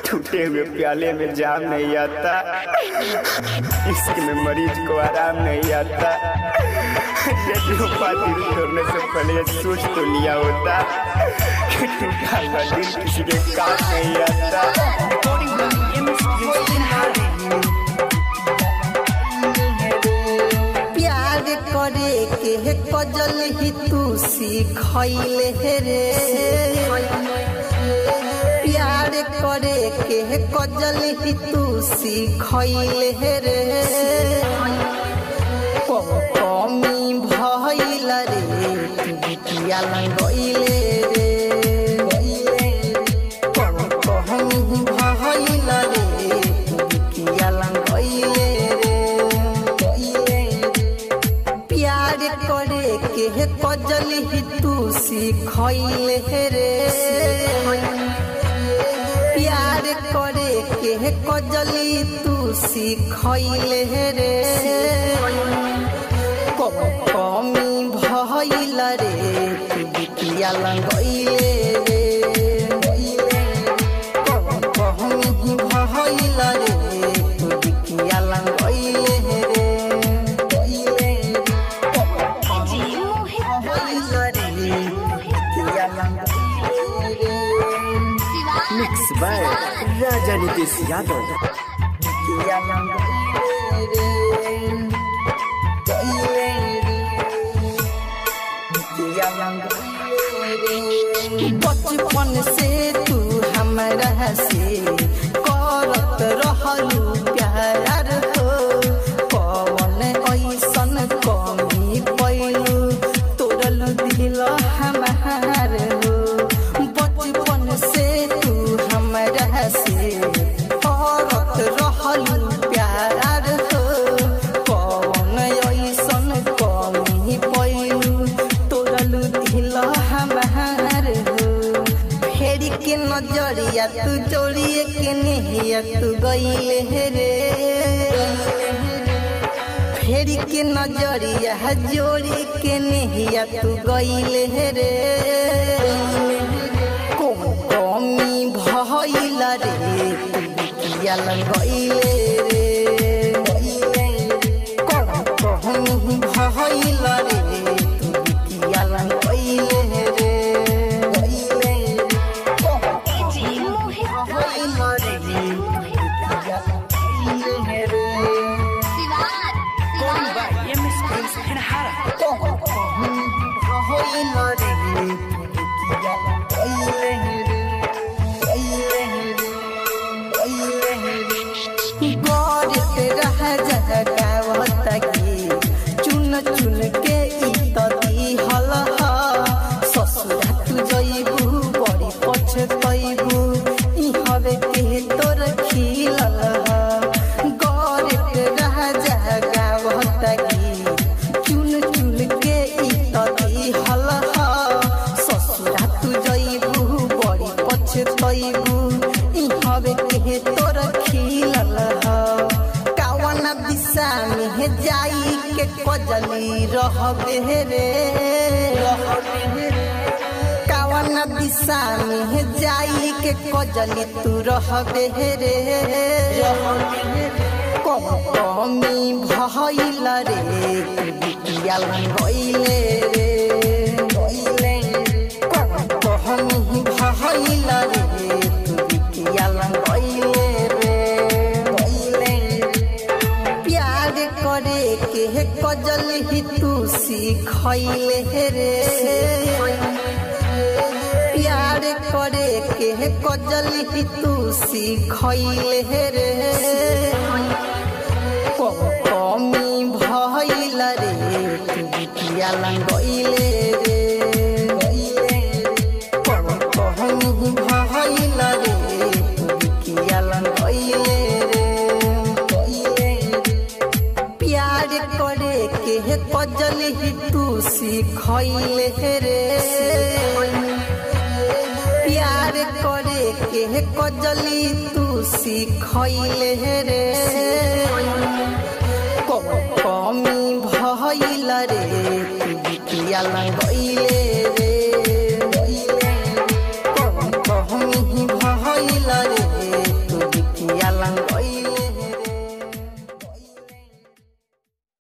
टूटे हुए प्याले में जाम नहीं आता, इश्क में मरीज को आराम नहीं आता। दिल तोड़ने से पहले सोच तो लिया होता कि टूटा हुआ दिल किसी के काम नहीं आता। प्यार करे के कजल ही तू सीखले रे, प्यार करे के कजल ही तू सीखले रे। कमी भइल रे बिटिया लंगइले रे, कमी भइल रे बिटिया लंगइले रे। प्यार करे के कजल ही तू सीखले रे, प्यार करे के कजली तू सीखले रे। कमी भइल रे बिटिया लंगइले रे, कमी भइल रे बिटिया लंगइले रे। मिक्स बाय राजा नीतीश यादव। बचपन से तू हमरा से करत रहलू प्यार हो, कौन ऐसन कमी पैलू तोड़लू दिल हमार हो। बचपन से तू हमरा से करत रहलू प्यार हो, कौन ऐसन कमी पैलू तोड़लू दिल हमार हो। फेरी के नजरिया तू जोड़िए के नहिया तू गइले रे, फेरी के नजरिया जोड़ी के नहिया तू गइले रे। कमी भइल रे बिटिया लंगइले रे, कमी भइल रे बिटिया लंगइले रे। चुन चुन के दिहल ससुरा तू जइबू बड़ी पछतइबू, इहवे के तोर खिलल गौर राजा गावत की। चुन चुन के दिहल ससुरा तू जइबू बड़ी पछतइबू, इहवे के तोर खिलल। कावन दिशा में जाई के कजली रहबे रे, कावन दिशा में जाई के कजली तू रहबे रे। कमी भइल रे बिटिया लंगइले रे, कमी भइल रे बिटिया लंगइले रे। प्यार करे के कजल ही तू सीखले रे, प्यार करे के कजल ही तू सीखले रे। कमी भइल रे बिटिया लंगइले रे, कमी भइल रे बिटिया लंगइले रे। प्यार करे के कजल ही तू सीखले रे, प्यार करे के कजली तू सीखले रे। कमी भइल रे बिटिया लंगइले